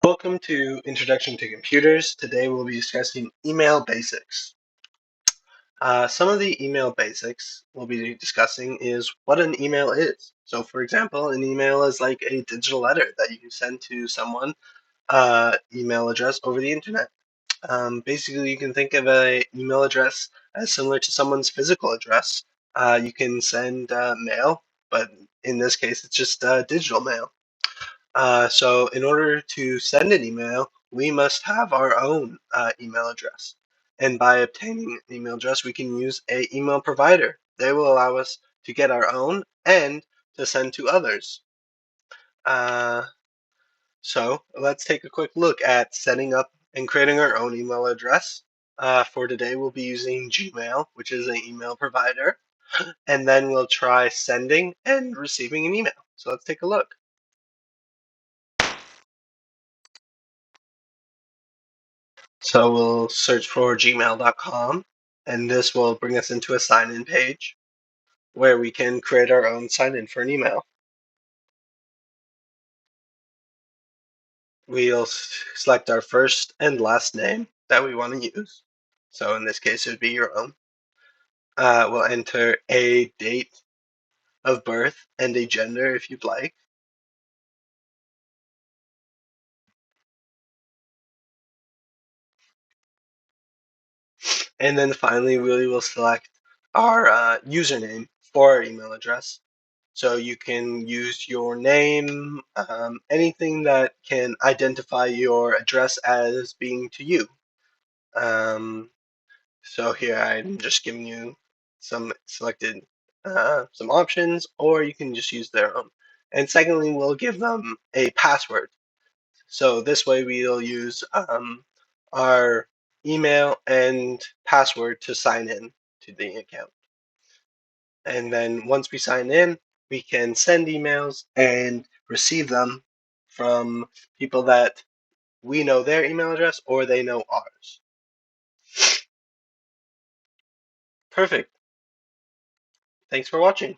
Welcome to Introduction to Computers. Today we'll be discussing email basics. Some of the email basics we'll be discussing is what an email is. So for example, an email is like a digital letter that you can send to someone, email address over the internet. Basically, you can think of an email address as similar to someone's physical address. You can send mail, but in this case, it's just digital mail. So in order to send an email, we must have our own email address. And by obtaining an email address, we can use an email provider. They will allow us to get our own and to send to others. So let's take a quick look at setting up and creating our own email address. For today, we'll be using Gmail, which is an email provider. And then we'll try sending and receiving an email. So let's take a look. So we'll search for gmail.com, and this will bring us into a sign-in page where we can create our own sign-in for an email. We'll select our first and last name that we want to use. So in this case, it would be your own. We'll enter a date of birth and a gender if you'd like. And then finally, we will select our username for our email address. So you can use your name, anything that can identify your address as being to you. So here I'm just giving you some selected some options, or you can just use their own. And secondly, we'll give them a password. So this way we'll use our email and password to sign in to the account. And then once we sign in, we can send emails and receive them from people that we know their email address or they know ours. Perfect. Thanks for watching.